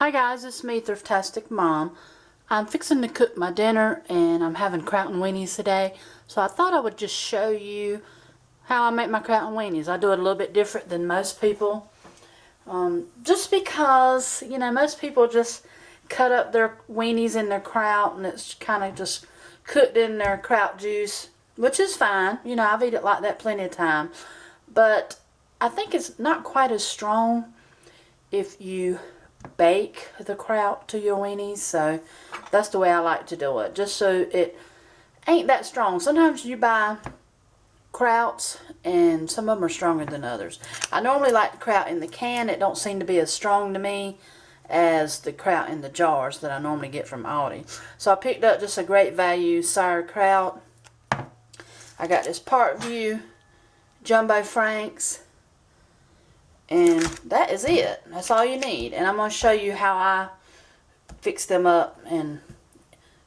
Hi guys, it's me, Thriftastic Mom. I'm fixing to cook my dinner and I'm having kraut and weenies today. So I thought I would just show you how I make my kraut and weenies. I do it a little bit different than most people. Just because, you know, most people just cut up their weenies in their kraut and it's kind of just cooked in their kraut juice, which is fine. You know, I've eaten it like that plenty of time. But I think it's not quite as strong if you bake the kraut to your weenies. So that's the way I like to do it, just so it ain't that strong. Sometimes you buy krauts and some of them are stronger than others. I normally like the kraut in the can. It don't seem to be as strong to me as the kraut in the jars that I normally get from Aldi. So I picked up just a great value sauerkraut. I got this Parkview Jumbo Franks. And that is it. That's all you need. And I'm going to show you how I fix them up and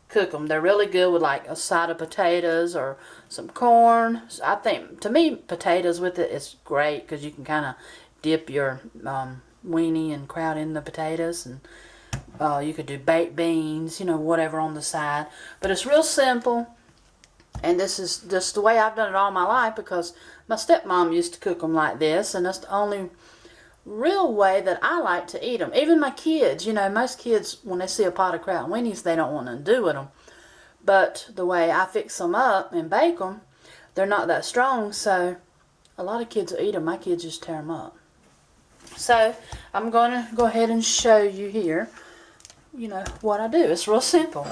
cook them. They're really good with like a side of potatoes or some corn. I think, to me, potatoes with it is great because you can kind of dip your weenie and kraut in the potatoes. And you could do baked beans, you know, whatever on the side. But it's real simple. And this is just the way I've done it all my life because my stepmom used to cook them like this. And that's the only real way that I like to eat them. Even my kids, you know, most kids, when they see a pot of kraut and weenies, they don't want to do with them. But the way I fix them up and bake them, they're not that strong. So a lot of kids will eat them. My kids just tear them up. So I'm going to go ahead and show you here, you know, what I do. It's real simple.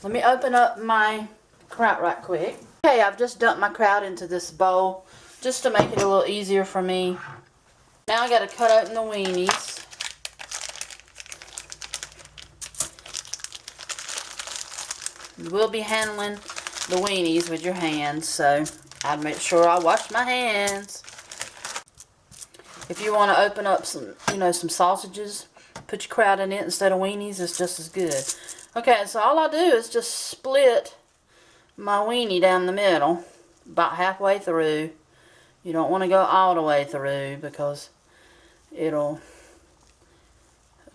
Let me open up my kraut right quick. Okay, I've just dumped my kraut into this bowl just to make it a little easier for me. Now I got to cut open the weenies. You will be handling the weenies with your hands, so I'd make sure I wash my hands. If you want to open up some, you know, some sausages, put your kraut in it instead of weenies, it's just as good. Okay, so all I do is just split my weenie down the middle, about halfway through. You don't want to go all the way through because it'll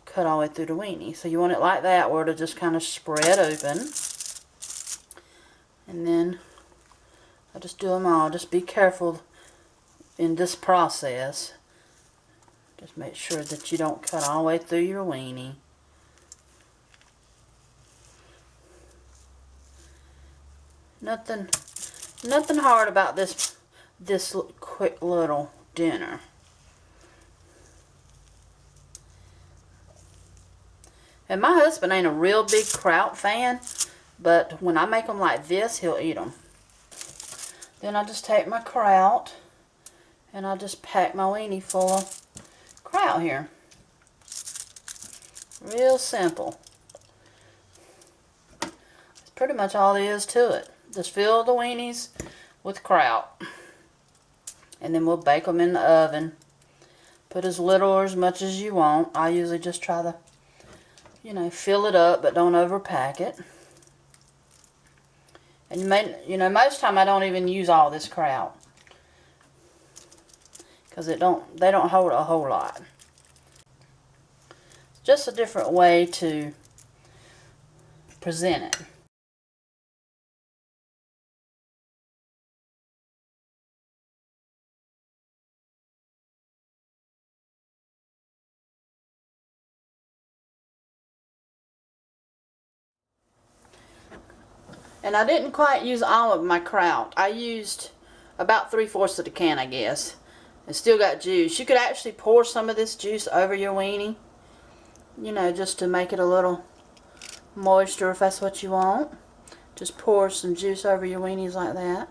cut all the way through the weenie. So you want it like that, where it'll just kind of spread open. And then I just do them all. Just be careful in this process. Just make sure that you don't cut all the way through your weenie. Nothing hard about this quick little dinner. And my husband ain't a real big kraut fan, but when I make them like this, he'll eat them. Then I just take my kraut and I just pack my weenie full of kraut here. Real simple. That's pretty much all there is to it. Just fill the weenies with kraut. And then we'll bake them in the oven. Put as little or as much as you want. I usually just try to, you know, fill it up, but don't overpack it. And you know, most time I don't even use all this kraut because they don't hold a whole lot. It's just a different way to present it. And I didn't quite use all of my kraut. I used about 3/4 of the can, I guess. It still got juice. You could actually pour some of this juice over your weenie, you know, just to make it a little moisture if that's what you want. Just pour some juice over your weenies like that.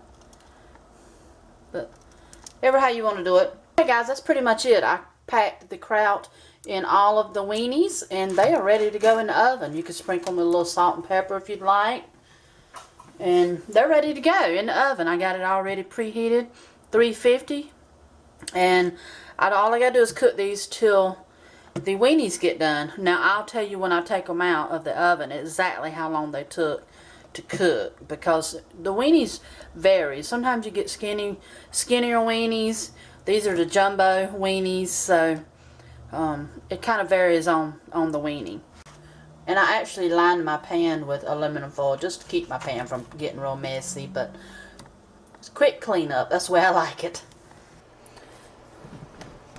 But ever how you want to do it. Okay guys, that's pretty much it. I packed the kraut in all of the weenies and they are ready to go in the oven. You can sprinkle them with a little salt and pepper if you'd like. And they're ready to go in the oven. I got it already preheated, 350. And all I got to do is cook these till the weenies get done. Now, I'll tell you when I take them out of the oven exactly how long they took to cook. Because the weenies vary. Sometimes you get skinnier weenies. These are the jumbo weenies. So It kind of varies on the weenie. And I actually lined my pan with aluminum foil just to keep my pan from getting real messy, but it's quick cleanup. That's the way I like it.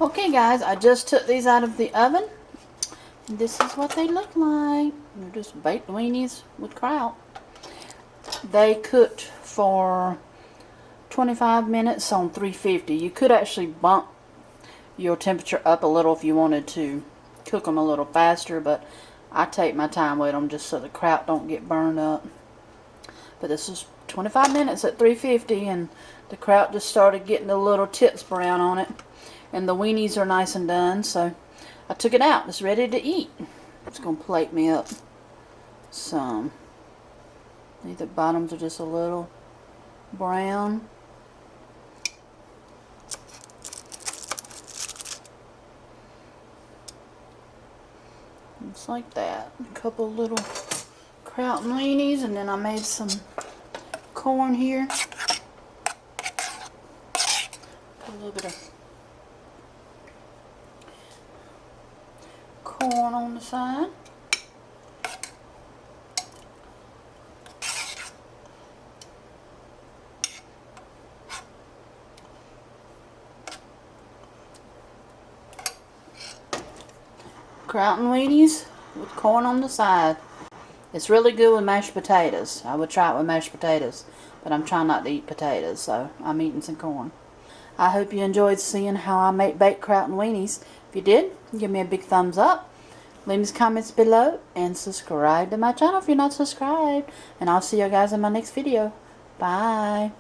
Okay guys, I just took these out of the oven. And this is what they look like. They're just baked weenies with kraut. They cooked for 25 minutes on 350. You could actually bump your temperature up a little if you wanted to cook them a little faster, but I take my time with them just so the kraut don't get burned up. But this is 25 minutes at 350, and the kraut just started getting the little tips brown on it, and the weenies are nice and done, so I took it out. It's ready to eat. It's gonna plate me up some. The bottoms are just a little brown. Just like that. A couple little kraut and weenies, and then I made some corn here. Put a little bit of corn on the side. Kraut and weenies with corn on the side. It's really good with mashed potatoes. I would try it with mashed potatoes, but I'm trying not to eat potatoes, so I'm eating some corn. I hope you enjoyed seeing how I make baked kraut and weenies. If you did, give me a big thumbs up. Leave me some comments below and subscribe to my channel if you're not subscribed. And I'll see you guys in my next video. Bye.